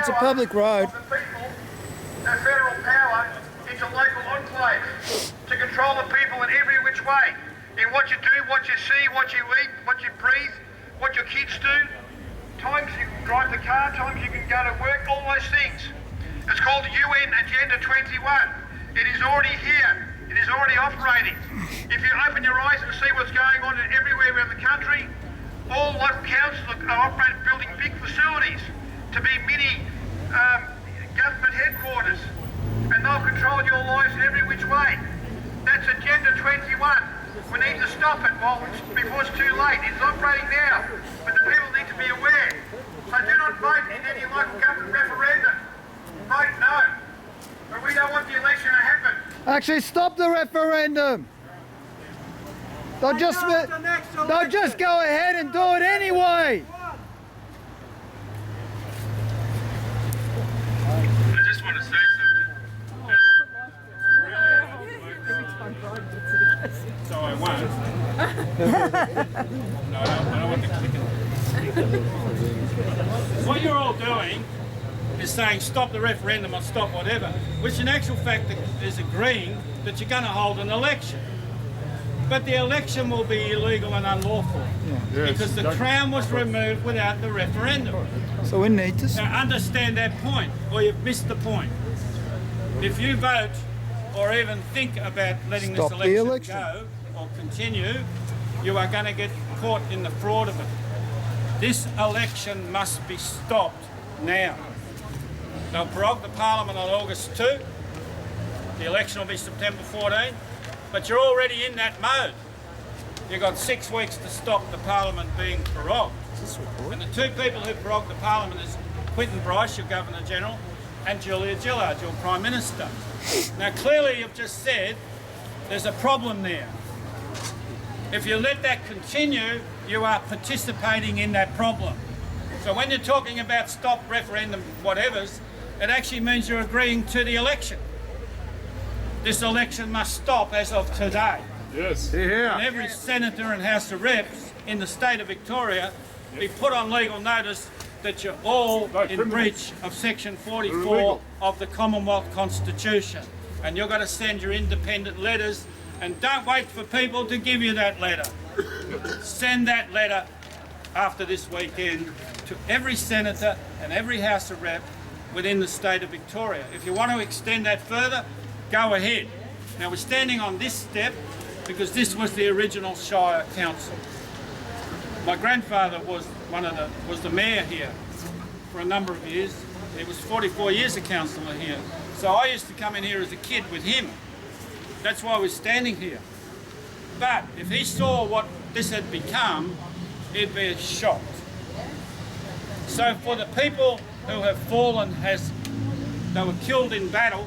it's a public road. Of the people, that federal power into local enclaves to control the people in every which way. In what you do, what you see, what you eat, what you breathe, what your kids do. Times you can drive the car, times you can go to work, all those things. It's called UN Agenda 21. It is already here. It is already operating. If you open your eyes and see what's going on everywhere around the country, all local councils are operating, building big facilities to be mini government headquarters, and they'll control your lives in every which way. That's Agenda 21. We need to stop it before it's too late. It's operating now, but the people need to be aware. So do not vote in any local government referendum. Vote no. But we don't want the election to happen. Actually, stop the referendum. They'll just go ahead and do it anyway. I just want to say something. So I won't. No, I don't want to click it. What you're all doing is saying stop the referendum or stop whatever, which in actual fact is agreeing that you're going to hold an election. But the election will be illegal and unlawful because the Crown was removed without the referendum. So we need to... Now understand that point, or you've missed the point. If you vote or even think about letting this election go or continue, you are going to get caught in the fraud of it. This election must be stopped now. They'll prorogue the Parliament on August 2. The election will be September 14. But you're already in that mode. You've got 6 weeks to stop the Parliament being prorogued. And the two people who prorogued the Parliament is Quentin Bryce, your Governor-General, and Julia Gillard, your Prime Minister. Now clearly you've just said there's a problem there. If you let that continue, you are participating in that problem. So when you're talking about stop referendum whatevers, it actually means you're agreeing to the election. This election must stop as of today. Yes. Yeah. And every senator and House of Reps in the state of Victoria be put on legal notice that you're all in breach of Section 44 of the Commonwealth Constitution. And you've got to send your independent letters, and don't wait for people to give you that letter. Send that letter after this weekend to every senator and every House of Rep within the state of Victoria. If you want to extend that further, go ahead. Now we're standing on this step because this was the original Shire Council. My grandfather was the mayor here for a number of years. He was 44 years a councillor here. So I used to come in here as a kid with him. That's why we're standing here. But if he saw what this had become, he'd be shocked. So for the people who have fallen, they were killed in battle,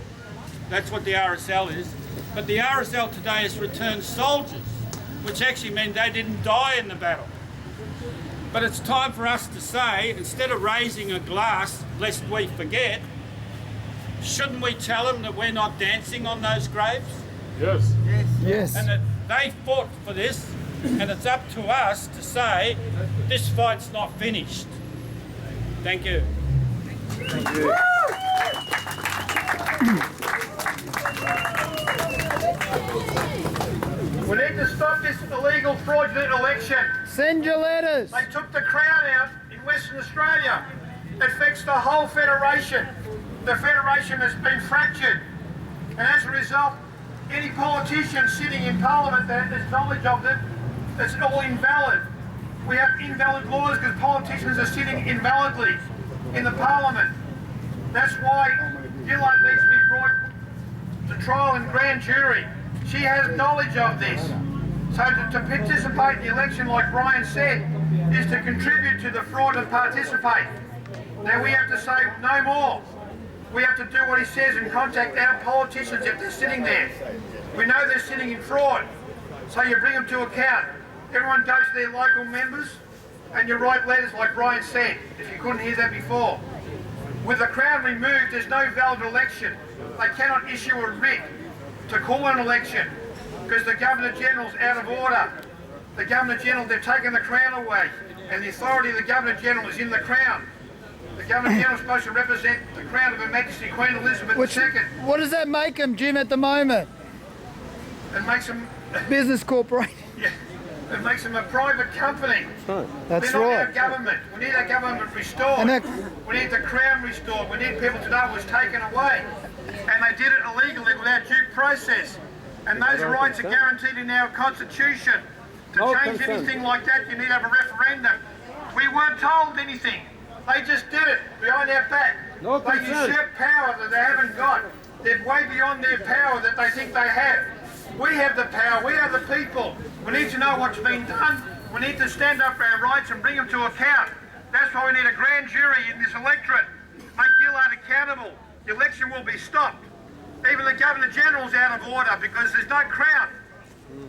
that's what the RSL is. But the RSL today has returned soldiers, which actually meant they didn't die in the battle. But it's time for us to say, instead of raising a glass lest we forget, shouldn't we tell them that we're not dancing on those graves? Yes. Yes. And that they fought for this, and it's up to us to say, this fight's not finished. Thank you. Thank you. We need to stop this illegal, fraudulent election. Send your letters. They took the Crown out in Western Australia. It affects the whole Federation. The Federation has been fractured. And as a result, any politician sitting in Parliament that has knowledge of it, it's all invalid. We have invalid laws because politicians are sitting invalidly in the Parliament. That's why Gillard needs to be brought to trial in grand jury. She has knowledge of this. So to participate in the election, like Brian said, is to contribute to the fraud and participate. Now we have to say no more. We have to do what he says and contact our politicians if they're sitting there. We know they're sitting in fraud. So you bring them to account. Everyone goes to their local members and you write letters like Brian said, if you couldn't hear that before. With the Crown removed, there's no valid election. They cannot issue a writ to call an election because the Governor-General's out of order. The Governor-General, they've taken the Crown away and the authority of the Governor-General is in the Crown. The Governor General is supposed to represent the Crown of Her Majesty Queen Elizabeth II. What does that make him, Jim, at the moment? It makes him, Business corporation. yeah, it makes him a private company. That's They're not our right. government. We need our government restored. And that- We need the Crown restored. We need people to know it was taken away. And they did it illegally without due process. And those rights are guaranteed in our Constitution. To change anything like that, you need to have a referendum. We weren't told anything. They just did it behind our back. They usurp power that they haven't got. They're way beyond their power that they think they have. We have the power. We are the people. We need to know what's been done. We need to stand up for our rights and bring them to account. That's why we need a grand jury in this electorate. Make Gillard accountable. The election will be stopped. Even the Governor General's out of order because there's no Crown.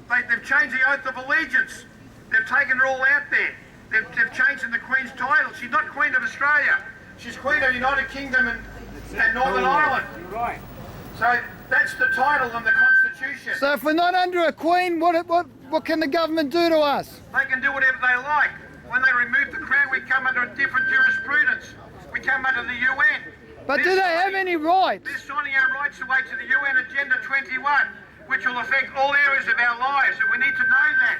They've changed the oath of allegiance. They've taken it all out there. They've changed in the Queen's title. She's not Queen of Australia. She's Queen of the United Kingdom and Northern Ireland. Right. So that's the title in the Constitution. So if we're not under a queen, what can the government do to us? They can do whatever they like. When they remove the Crown, we come under a different jurisprudence. We come under the UN. But do they have any rights? They're signing our rights away to the UN Agenda 21, which will affect all areas of our lives, and we need to know that.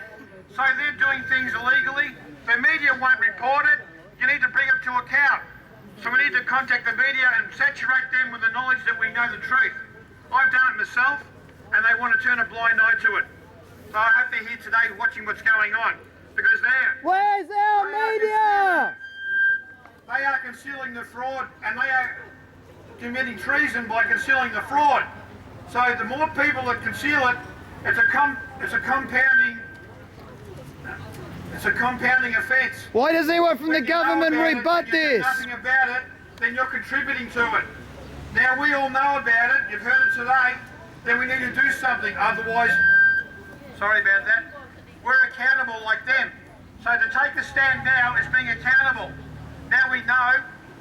So they're doing things illegally. The media won't report it. You need to bring them to account. So we need to contact the media and saturate them with the knowledge that we know the truth. I've done it myself, and they want to turn a blind eye to it. So I hope they're here today watching what's going on, because Where's our media? they are concealing the fraud, and they are committing treason by concealing the fraud. So the more people that conceal it, it's a compounding offence. Why does anyone from the When you know government about it, rebut and you do this? nothing about it, then you're contributing to it. Now we all know about it, you've heard it today, then we need to do something, otherwise, sorry about that, we're accountable like them. So to take a stand now is being accountable. Now we know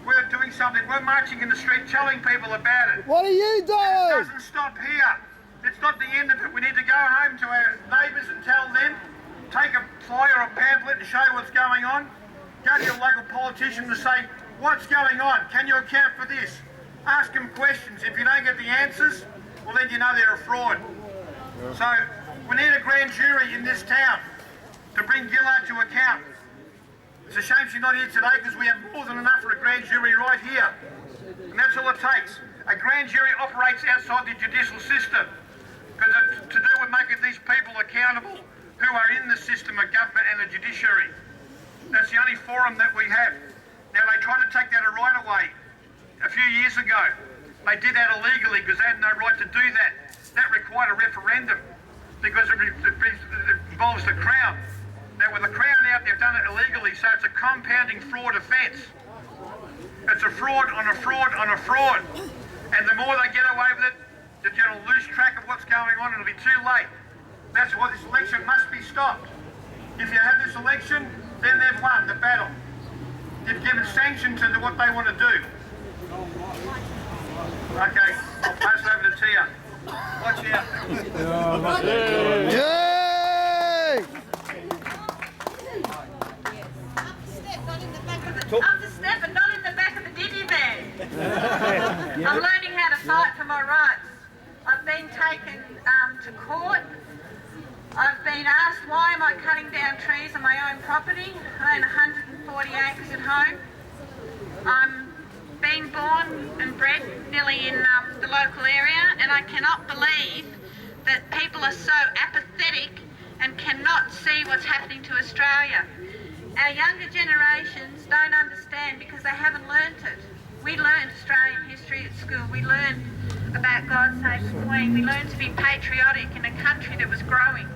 we're doing something, we're marching in the street telling people about it. What are you It doing? doesn't stop here. It's not the end of it. We need to go home to our neighbours and tell them, take a flyer or a pamphlet and show what's going on. Go to your local politician and say, what's going on? Can you account for this? Ask them questions. If you don't get the answers, well then you know they're a fraud. So we need a grand jury in this town to bring Gillard to account. It's a shame she's not here today because we have more than enough for a grand jury right here. And that's all it takes. A grand jury operates outside the judicial system because it's to do with making these people accountable who are in the system of government and the judiciary. That's the only forum that we have. Now they tried to take that right away a few years ago. They did that illegally because they had no right to do that. That required a referendum because it involves the Crown. Now with the Crown out, they've done it illegally, so it's a compounding fraud offence. It's a fraud on a fraud on a fraud. And the more they get away with it, the general will lose track of what's going on and it'll be too late. That's why this election must be stopped. If you have this election, then they've won the battle. They've given sanction to what they want to do. Okay, I'll pass it over to Tia. Watch out. Yay! Up the step and not in the back of the diggy van. I'm learning how to fight for my rights. I've been taken to court. I've been asked why am I cutting down trees on my own property. I own 140 acres at home. I'm been born and bred nearly in the local area, and I cannot believe that people are so apathetic and cannot see what's happening to Australia. Our younger generations don't understand because they haven't learnt it. We learned Australian history at school. We learned about God Save the Queen. We learned to be patriotic in a country that was growing.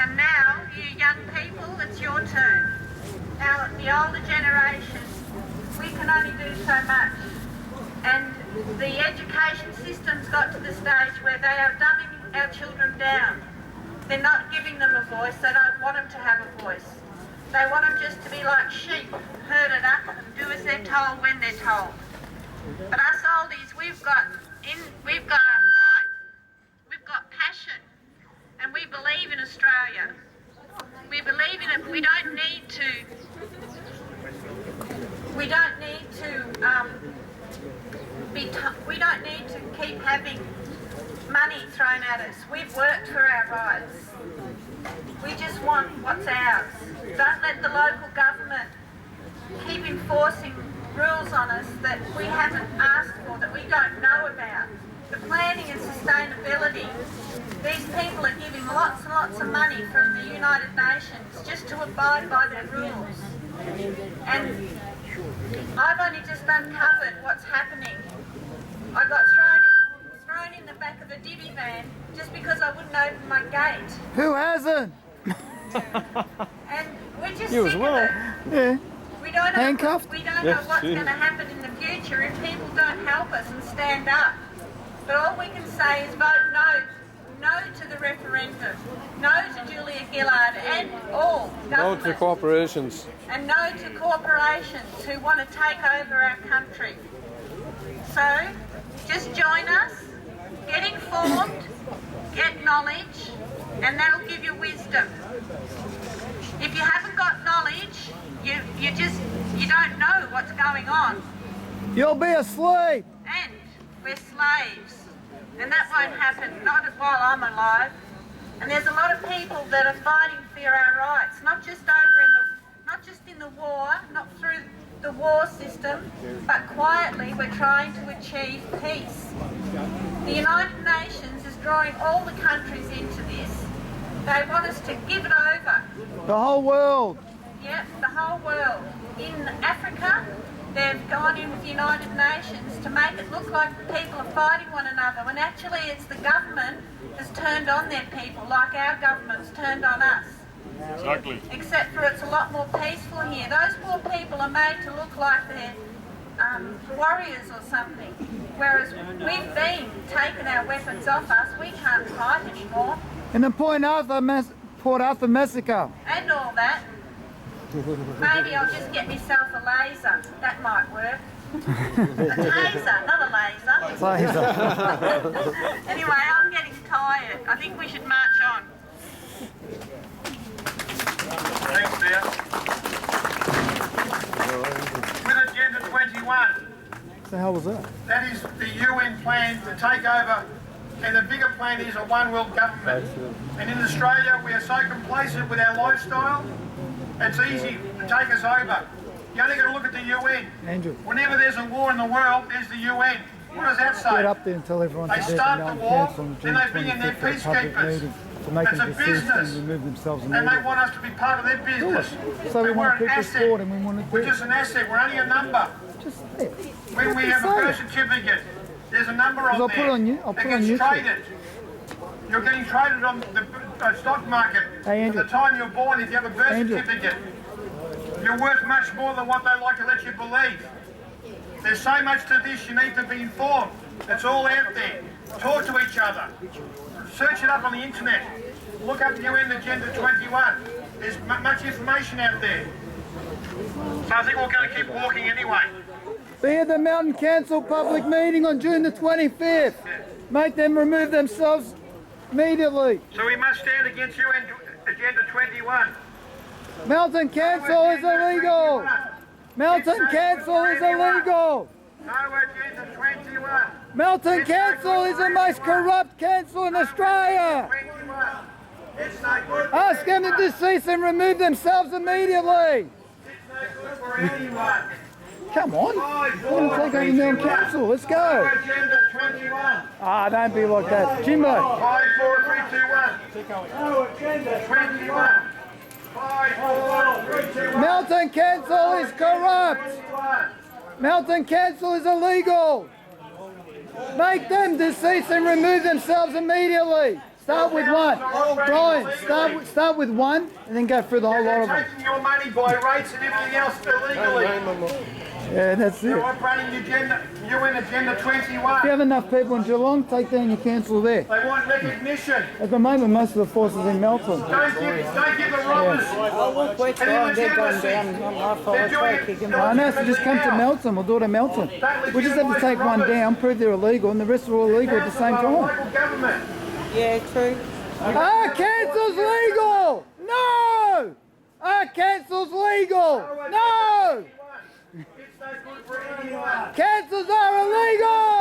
And now, you young people, it's your turn. Now, the older generation, we can only do so much. And the education system's got to the stage where they are dumbing our children down. They're not giving them a voice. They don't want them to have a voice. They want them just to be like sheep, herded up and do as they're told when they're told. But us oldies, we've got a fight. We've got passion. And we believe in Australia. We believe in it. We don't need to we don't need to keep having money thrown at us. We've worked for our rights. We just want what's ours. Don't let the local government keep enforcing rules on us that we haven't asked for, that we don't know about. The planning and sustainability, these people are giving lots and lots of money from the United Nations just to abide by their rules. And I've only just uncovered what's happening. I got thrown in the back of a divvy van just because I wouldn't open my gate. Who hasn't? And we're just You sick as well. of it. Yeah. We don't Handcuffed? know what's going to happen in the future if people don't help us and stand up. But all we can say is vote no. No to the referendum. No to Julia Gillard and all government. No to corporations. And no to corporations who want to take over our country. So, just join us, get informed, get knowledge, and that'll give you wisdom. If you haven't got knowledge, you don't know what's going on. You'll be asleep. And we're slaves. And that won't happen, not while I'm alive. And there's a lot of people that are fighting for our rights, not just in the war, not through the war system, but quietly we're trying to achieve peace. The United Nations is drawing all the countries into this. They want us to give it over. The whole world. Yep, the whole world. In Africa, they've gone in with the United Nations to make it look like the people are fighting one another, when actually it's the government that's turned on their people, like our government's turned on us. Exactly. Except for it's a lot more peaceful here. Those poor people are made to look like they're warriors or something, whereas we've been taking our weapons off us. We can't fight anymore. And the Port Arthur massacre. And all that. Maybe I'll just get myself a laser. That might work. A taser, not a laser. Laser. Anyway, I'm getting tired. I think we should march on. Thanks, Leah. With Agenda 21, What the hell was that? that is the UN plan to take over, and the bigger plan is a one world government. And in Australia, we are so complacent with our lifestyle, it's easy to take us over. You're only going to look at the UN. Andrew. Whenever there's a war in the world, there's the UN. What does that say? Get up there and tell everyone They to do start it the now war, cancel on then June they bring in their 25th for a public peacekeepers. meeting to make It's them a desist business. and remove themselves And they immediately. want us to be part of their business. So we We're want an people asset. forward and we want to do We're it. just an asset. We're only a number. Just say it. When we have a birth certificate, there's a number on I'll there. put it on you- I'll that put it on gets YouTube. traded. You're getting traded on the stock market. Hey, Andrew. At the time you're born, if you have a birth Andrew. certificate, you're worth much more than what they like to let you believe. There's so much to this, you need to be informed. It's all out there. Talk to each other. Search it up on the internet. Look up UN Agenda 21. There's much information out there. So I think we're going to keep walking anyway. Be at the Mountain Council public meeting on June the 25th. Make them remove themselves immediately. So we must stand against UN Agenda 21. Mountain Council is illegal. Mountain Council is illegal. No Agenda 21. Mountain Council is the most corrupt council in Australia. 21. It's no good for Ask them to cease and remove themselves immediately. It's no good for anyone. Come on. We're going to take over the Mountain Council. Let's No go. Agenda 21. Ah, don't be like that. Jimbo. 5, 4, 3, 2, 1. No Agenda 21. 5, 4, 3, 2, 1. Mountain Council is corrupt. 21. Mountain Council is illegal. Make them cease and remove themselves immediately. Start with one. Brian, start with one and then go through the whole lot of They're them. taking your money by rates and everything else illegally. Yeah, that's it. They're If operating UN Agenda 21. you have enough people in Geelong, take down your council there. They want recognition. At the moment, most of the forces in Melton. Don't give the robbers. Which one they're going down on my fault, kicking I know, so just come to Melton. We'll do it in Melton. We just have to take one down, prove they're illegal, and the rest are all illegal at the same time. Local government. Yeah, true. Our council's legal! No! Our council's legal! No! It's no good for anyone. Councils are illegal!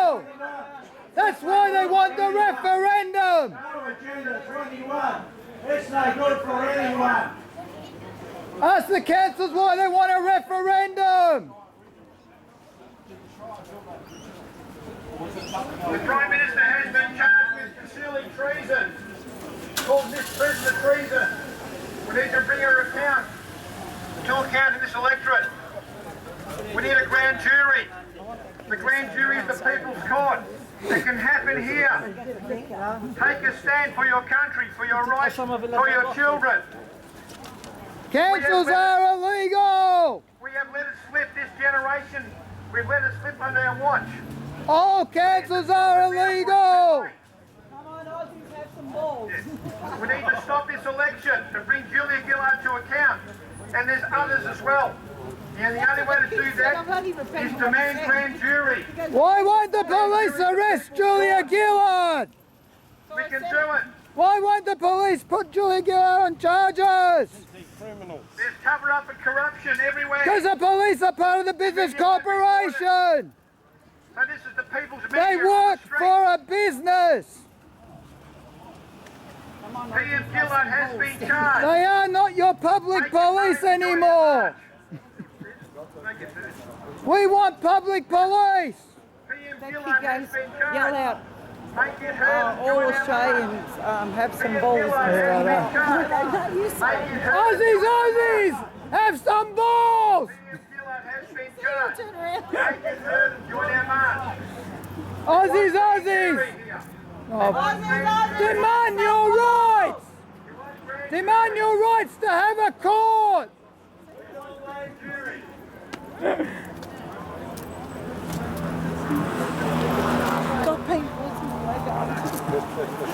Agenda 21. It's no good for anyone. Ask the councils why they want a referendum. The Prime Minister has been charged with concealing treason, called misprision of treason. We need to bring her to account in this electorate. We need a grand jury. The grand jury is the people's court. It can happen here. Take a stand for your country, for your rights, for your children. Councils are illegal. We have let it slip this generation. We've let it slip under our watch. All councils are illegal. Come on, Aussies, have some balls. We need to stop this election to bring Julia Gillard to account. And there's others as well. And the only way to do that is demand grand jury. Why won't the police arrest Julia Gillard? We can do it. Why won't the police put Julia Gillard on charges? There's cover up and corruption everywhere. Because the police are part of the business corporation. So this is the people's They media work on the street. for a business. PM Gillard has been charged. They are not your public police anymore. We want public police. PM They Gillard keep has going, been yell charged. out, Make it heard. all Australians have some balls. Aussies, Aussies, have some balls. PM Gillard has been charged. Make it heard and join our march. Aussies, Aussies, Here. demand your rights. Demand your rights to have a court. Grand jury. Stop people, it's my God.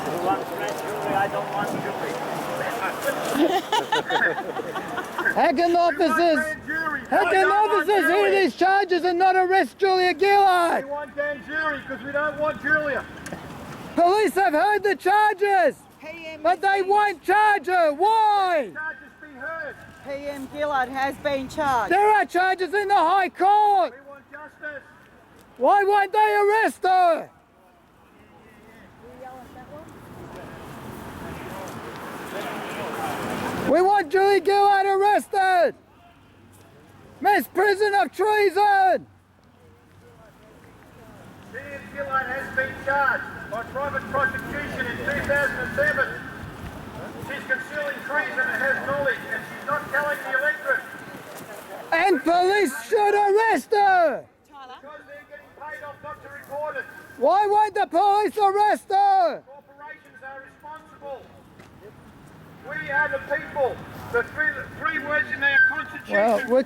How can officers hear these charges and not arrest Julia We Gillard? want grand jury because we don't want Julia. Police have heard the charges, but they won't charge her. Why? Charges be heard. PM Gillard has been charged. There are charges in the High Court. We want justice. Why won't they arrest her? We want Julia Gillard arrested. Misprision of treason. PM Gillard has been charged by private prosecution in 2007. She's concealing treason and has knowledge, and she's not telling the electorate And police should arrest her. because they're getting paid off not to report it. Why won't the police arrest her? Corporations are responsible. We are the people. The three words in our constitution. Well, we're